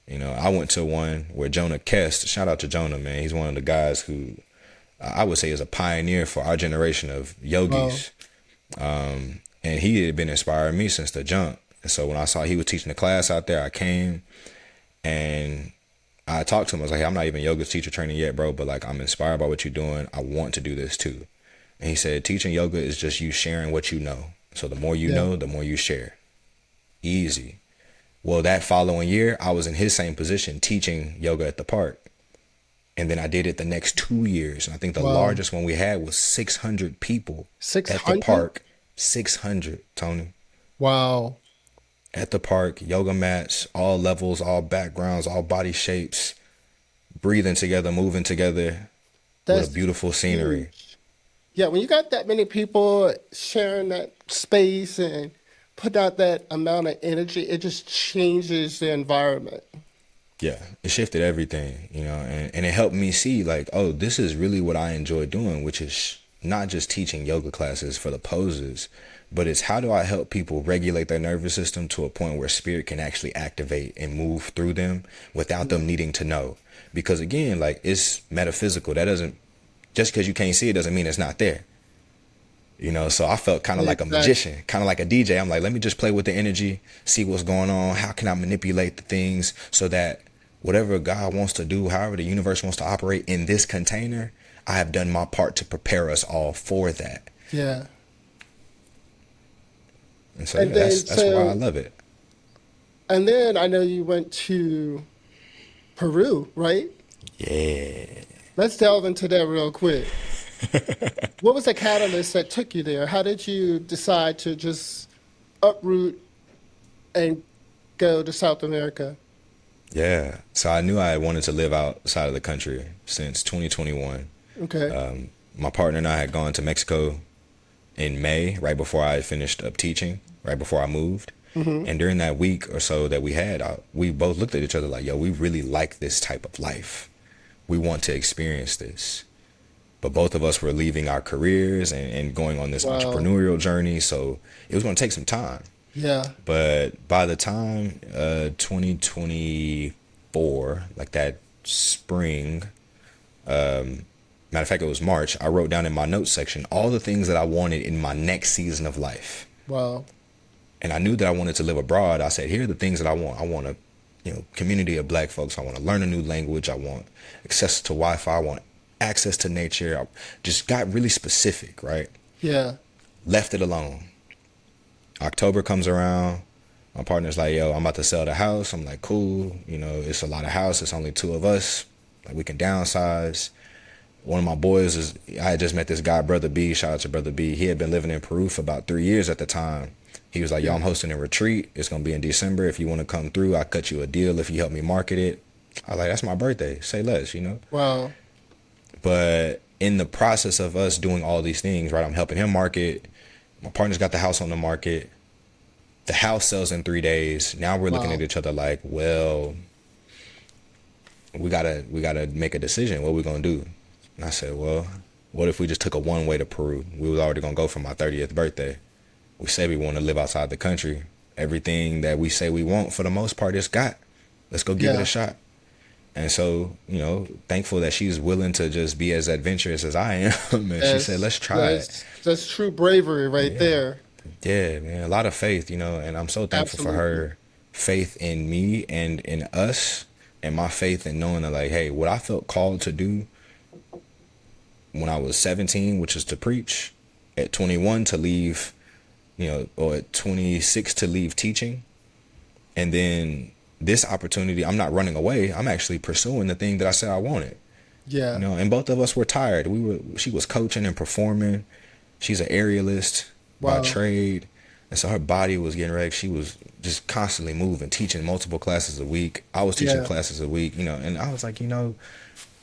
I went to one where Jonah Kest, shout out to Jonah, man. He's one of the guys who I would say is a pioneer for our generation of Wow. yogis. And he had been inspiring me since the jump. And so when I saw he was teaching the class out there, I came and I talked to him. I was like, hey, I'm not even yoga teacher training yet, bro, but like I'm inspired by what you're doing. I want to do this too. And he said, teaching yoga is just you sharing what you know. So the more you Yeah. know, the more you share. Easy. Well, that following year, I was in his same position teaching yoga at the park. And then I did it the next 2 years. And I think the Wow. largest one we had was 600 people at the 600? park. 600, Tony. Wow. At the park, yoga mats, all levels, all backgrounds, all body shapes, breathing together, moving together with a That's beautiful scenery. huge. Yeah, when you got that many people sharing that space and put out that amount of energy, it just changes the environment. Yeah, it shifted everything, and it helped me see like, oh, this is really what I enjoy doing, which is not just teaching yoga classes for the poses, but it's how do I help people regulate their nervous system to a point where spirit can actually activate and move through them without them needing to know. Because again, like it's metaphysical. That doesn't, just because you can't see it doesn't mean it's not there. So I felt kind of like a Exactly. magician, kind of like a DJ. I'm like, let me just play with the energy, see what's going on. How can I manipulate the things so that whatever God wants to do, however the universe wants to operate in this container, I have done my part to prepare us all for that. Yeah. And so And yeah, that's then that's why I so love it. and then I know you went to Peru, right? Yeah. Let's delve into that real quick. What was the catalyst that took you there? How did you decide to just uproot and go to South America? Yeah. So I knew I wanted to live outside of the country since 2021. Okay. My partner and I had gone to Mexico in May, right before I finished up teaching, right before I moved. Hmm. And during that week or so that we had, we both looked at each other like, yo, we really like this type of life. We want to experience this. But both of us were leaving our careers and going on this Wow. entrepreneurial journey. So it was going to take some time. Yeah. But by the time 2024, like that spring, matter of fact, it was March, I wrote down in my notes section all the things that I wanted in my next season of life. Wow. And I knew that I wanted to live abroad. I said, here are the things that I want. I want a community of black folks. I want to learn a new language. I want access to Wi-Fi. I want access to nature. I just got really specific, right? Yeah. Left it alone. October comes around. My partner's like, yo, I'm about to sell the house. I'm like, cool. It's a lot of house. It's only two of us. Like, we can downsize. One of my boys I had just met this guy, Brother B. Shout out to Brother B. He had been living in Peru for about 3 years at the time. He was like, yo, Yeah. I'm hosting a retreat. It's going to be in December. If you want to come through, I'll cut you a deal if you help me market it. I was like, that's my birthday. Say less. Wow. But in the process of us doing all these things, right, I'm helping him market. My partner's got the house on the market. The house sells in 3 days. Now we're looking at Wow. each other like, well, we gotta make a decision. What are we gonna do? And I said, well, what if we just took a one way to Peru? We was already gonna go for my 30th birthday. We say we want to live outside the country. Everything that we say we want, for the most part, is got. Let's go give it a Yeah. shot. And so, thankful that she's willing to just be as adventurous as I am. And she said, let's That's try it. that's true bravery right Yeah. there. Yeah, man. A lot of faith, and I'm so thankful for Absolutely. her faith in me and in us, and my faith in knowing that, like, hey, what I felt called to do when I was 17, which is to preach, at 21 to leave, or at 26 to leave teaching. And then this opportunity, I'm not running away. I'm actually pursuing the thing that I said I wanted. Yeah. And both of us were tired. She was coaching and performing. She's an aerialist by Wow. trade. And so her body was getting wrecked. She was just constantly moving, teaching multiple classes a week. I was teaching Yeah. classes a week, and I was like,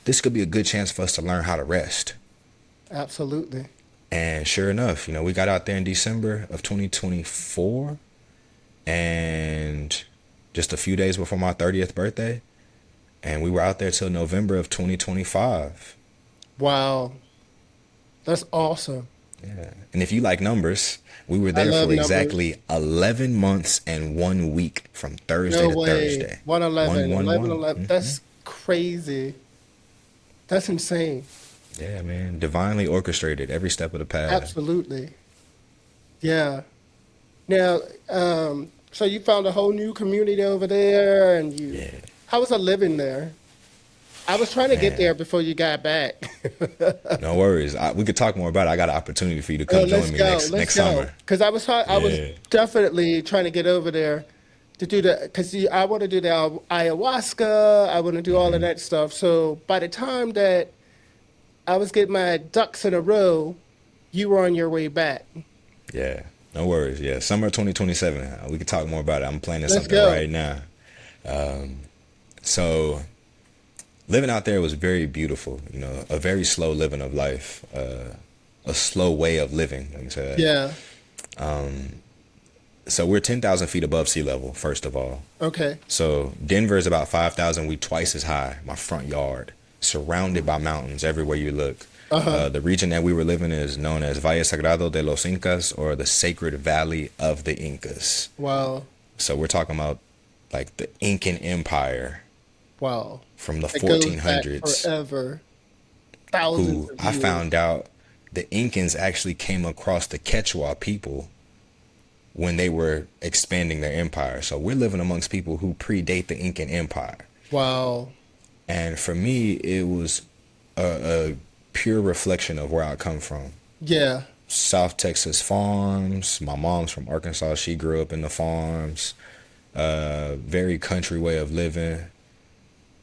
this could be a good chance for us to learn how to rest. Absolutely. And sure enough, we got out there in December of 2024, and just a few days before my 30th birthday, and we were out there till November of 2025. Wow. That's awesome. Yeah. And if you like numbers, we were I there love for numbers. exactly 11 months and 1 week from Thursday No to way. Thursday. 111. 111. 11. That's crazy. That's insane. Yeah, man. Divinely orchestrated every step of the path. Absolutely. Yeah. Now, so you found a whole new community over there, and Yeah, how was it living there? I was trying to get man. there before you got back. No worries. We could talk more about it. I got an opportunity for you to Oh, come let's join me go. next Let's next go. summer. Because I was Yeah. definitely trying to get over there to do the, because I want to do the ayahuasca. I want to do all of that stuff. So by the time that I was getting my ducks in a row, you were on your way back. Yeah. No worries. Yeah. Summer 2027. We could talk more about it. I'm planning Let's something go. right now. So living out there was very beautiful, a very slow living of life, a slow way of living, let me say that. Yeah. So we're 10,000 feet above sea level, first of all. Okay. So Denver is about 5,000. We twice as high, my front yard, surrounded by mountains everywhere you look. Uh-huh. The region that we were living in is known as Valle Sagrado de los Incas, or the Sacred Valley of the Incas. Wow. So we're talking about like the Incan Empire Wow. from the It goes back 1400s, forever. Thousands who of I years. found out the Incans actually came across the Quechua people when they were expanding their empire. So we're living amongst people who predate the Incan Empire. Wow. And for me, it was a pure reflection of where I come from. Yeah. South Texas farms. My mom's from Arkansas. She grew up in the farms. Very country way of living.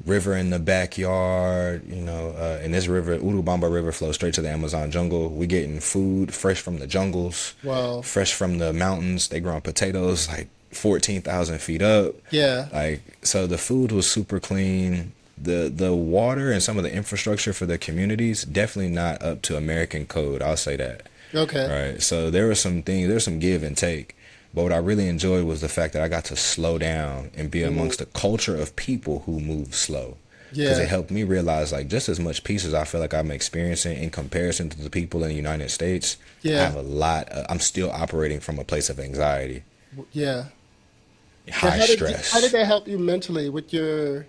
River in the backyard, and this river, Urubamba River, flows straight to the Amazon jungle. We getting food fresh from the jungles, Wow. fresh from the mountains. They growing potatoes like 14,000 feet up. Yeah. Like, so the food was super clean. The water and some of the infrastructure for the communities, definitely not up to American code. I'll say that. Okay. Right. So there were some things, there's some give and take. But what I really enjoyed was the fact that I got to slow down and be Mhm. amongst a culture of people who move slow. Because it Yeah. helped me realize, like, just as much peace as I feel like I'm experiencing in comparison to the people in the United States, I Yeah. have a lot. I'm still operating from a place of anxiety, Yeah. So high how did stress. that help you mentally with your,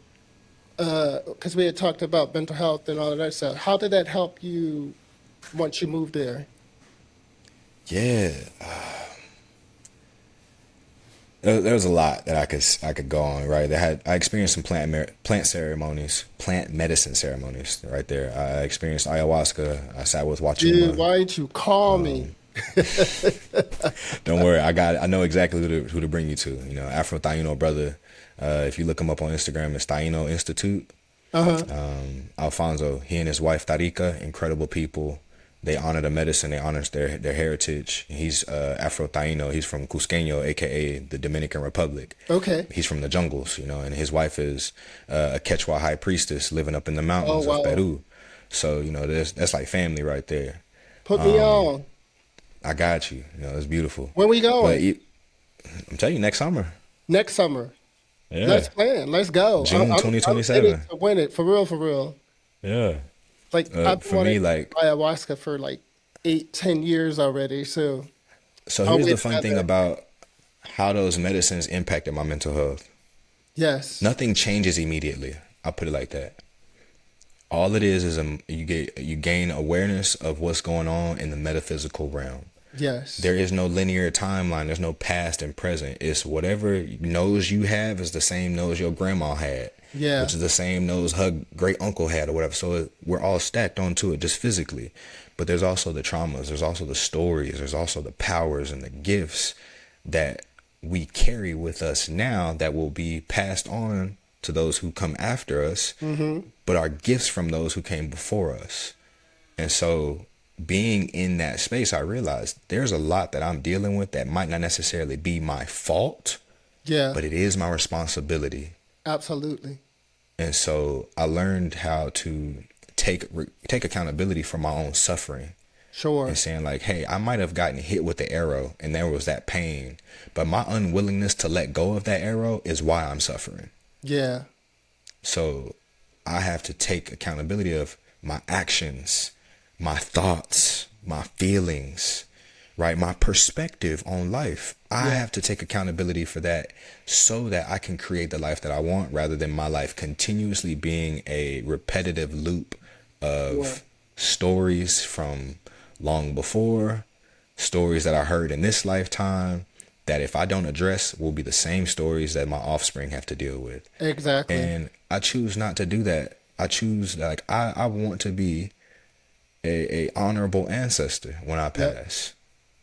because we had talked about mental health and all of that stuff. How did that help you once you moved there? Yeah. There was a lot that I could go on, right? I experienced some plant ceremonies, plant medicine ceremonies, right there. I experienced ayahuasca. I sat with Dude, Wachuma. why didn't you call me? Don't worry, I know exactly who to bring you to. Afro Taino brother. If you look him up on Instagram, it's Taino Institute. Uh-huh. Alfonso, he and his wife Tarika, incredible people. They honor the medicine. They honor their heritage. He's Afro Taino. He's from Cusqueño, aka the Dominican Republic. Okay. He's from the jungles, and his wife is a Quechua high priestess living up in the Oh, mountains of wow. Peru. So that's like family right there. Put me on. I got you. It's beautiful. When we But going? I'm telling you, next summer. Next summer. Yeah, Let's plan. Let's go. June I'm in 2027. it to win it. For real, for real. Yeah. Like, I've been For me, wanting like, ayahuasca for like 8, 10 years already. So so I'll here's the wait fun thing forever. about how those medicines impacted my mental health. Yes. Nothing changes immediately. I'll put it like that. All it is you gain awareness of what's going on in the metaphysical realm. Yes. There is no linear timeline. There's no past and present. It's whatever nose you have is the same nose your grandma had, Yeah. which is the same nose her great uncle had or whatever. So we're all stacked onto it just physically. But there's also the traumas. There's also the stories. There's also the powers and the gifts that we carry with us now that will be passed on to those who come after us, but are gifts from those who came before us. And so being in that space, I realized there's a lot that I'm dealing with that might not necessarily be my fault, Yeah. but it is my responsibility. Absolutely. And so I learned how to take accountability for my own suffering. Sure. And saying like, hey, I might have gotten hit with the arrow and there was that pain, but my unwillingness to let go of that arrow is why I'm suffering. Yeah. So I have to take accountability of my actions, my thoughts, my feelings, right? My perspective on life. I have to take accountability for that so that I can create the life that I want, rather than my life continuously being a repetitive loop of stories from long before, stories that I heard in this lifetime that if I don't address will be the same stories that my offspring have to deal with. Exactly. And I choose not to do that. I choose, like, I want to be a honorable ancestor when I pass.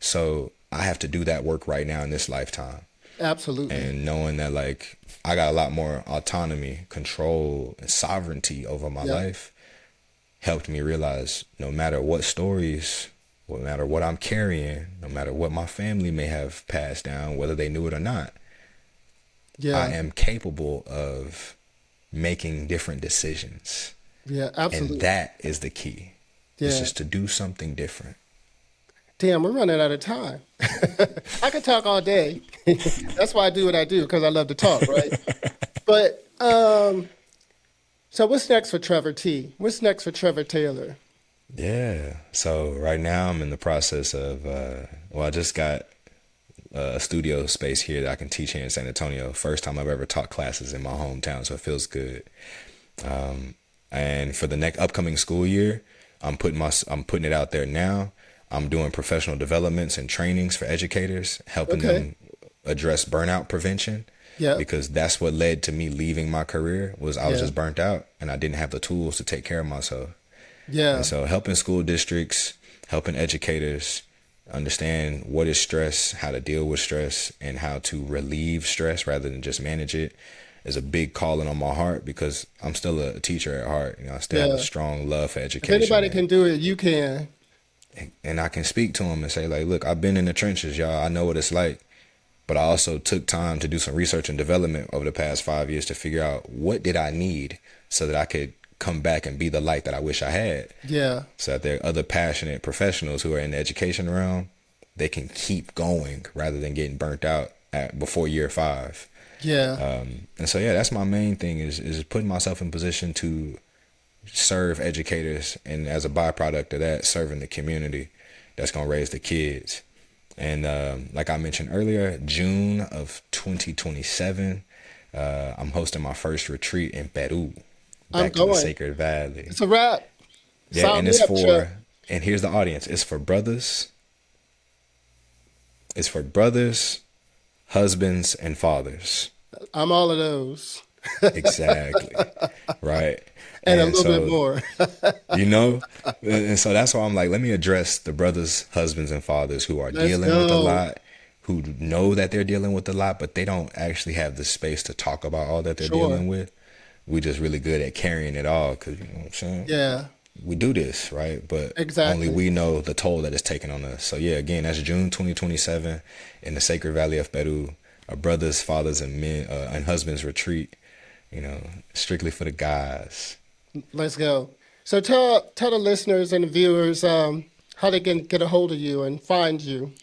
So I have to do that work right now in this lifetime. Absolutely. And knowing that, like, I got a lot more autonomy, control, and sovereignty over my life helped me realize no matter what stories, no matter what I'm carrying, no matter what my family may have passed down, whether they knew it or not, I am capable of making different decisions. Yeah, absolutely. And that is the key. Yeah. It's just to do something different. Damn, we're running out of time. I could talk all day. That's why I do what I do, because I love to talk, right? But so what's next for Trevor T? What's next for Trevor Taylor? Yeah. So right now I'm in the process of, I just got a studio space here that I can teach here in San Antonio. First time I've ever taught classes in my hometown, so it feels good. And for the next upcoming school year, I'm putting it out there now. I'm doing professional developments and trainings for educators, helping them address burnout prevention. Yeah. Because that's what led to me leaving my career, was I was just burnt out and I didn't have the tools to take care of myself. Yeah. And so helping school districts, helping educators understand what is stress, how to deal with stress, and how to relieve stress rather than just manage it is a big calling on my heart, because I'm still a teacher at heart. You know, I still have a strong love for education. If anybody can do it, you can. And I can speak to them and say, like, look, I've been in the trenches, y'all. I know what it's like. But I also took time to do some research and development over the past 5 years to figure out what did I need so that I could come back and be the light that I wish I had. Yeah. So that there are other passionate professionals who are in the education realm, they can keep going rather than getting burnt out before year 5. Yeah. And so, that's my main thing is putting myself in position to serve educators, and as a byproduct of that, serving the community that's going to raise the kids. And like I mentioned earlier, June of 2027, I'm hosting my first retreat in Peru, back to the Sacred Valley. It's a wrap. Yeah, and it's for, and here's the audience. It's for brothers. It's for brothers, husbands, and fathers. I'm all of those. Exactly. Right. And a little bit more. You know? And so that's why I'm like, let me address the brothers, husbands, and fathers who are dealing with a lot, who know that they're dealing with a lot, but they don't actually have the space to talk about all that they're dealing with. We just really good at carrying it all, because, you know what I'm saying? Yeah. We do this, right? But only we know the toll that it's taking on us. So yeah, again, that's June 2027 in the Sacred Valley of Peru, a brothers, fathers, and men and husbands retreat, you know, strictly for the guys. Let's go. So tell the listeners and the viewers how they can get a hold of you and find you.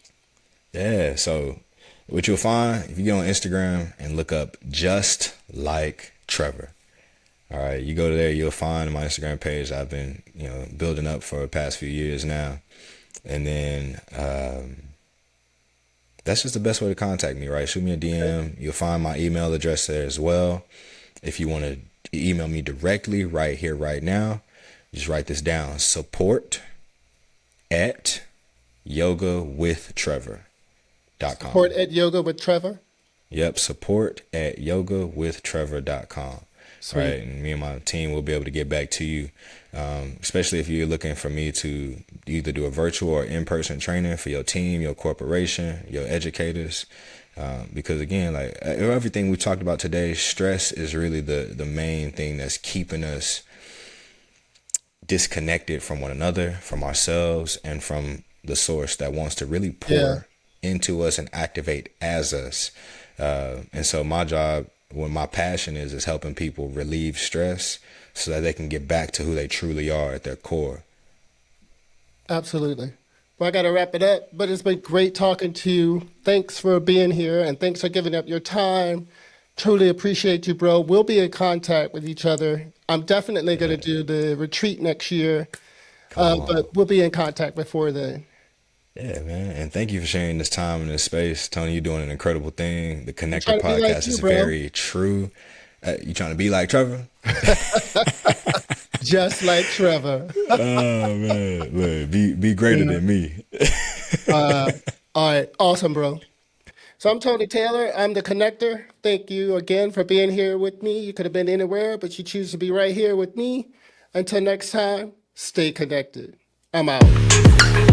Yeah, so what you'll find, if you get on Instagram and look up Just Like Trevor. All right, you go there, you'll find my Instagram page. I've been, building up for the past few years now. And then that's just the best way to contact me, right? Shoot me a DM. You'll find my email address there as well. If you want to email me directly right here, right now, just write this down: support@yogawithtrevor.com. Support@yogawithtrevor? Yep, support@yogawithtrevor.com. Sweet. Right, and me and my team will be able to get back to you, especially if you're looking for me to either do a virtual or in-person training for your team, your corporation, your educators. Because again, like everything we talked about today, stress is really the main thing that's keeping us disconnected from one another, from ourselves, and from the source that wants to really Yeah, pour into us and activate as us. And so my job, what my passion is helping people relieve stress so that they can get back to who they truly are at their core. absolutely. Well, I got to wrap it up, but it's been great talking to you. Thanks for being here and thanks for giving up your time. Truly appreciate you, bro. We'll be in contact with each other. I'm definitely going to do the retreat next year, Come on. but we'll be in contact before then. Yeah, man. And thank you for sharing this time and this space. Tony, you're doing an incredible thing. The I'm Connector trying to be like podcast you, is bro. very true. You trying to be like Trevor? Just like Trevor. Oh man, look, be greater Yeah. than me. All right. Awesome, bro. So I'm Tony Taylor. I'm the connector. Thank you again for being here with me. You could have been anywhere, but you choose to be right here with me. Until next time, stay connected. I'm out.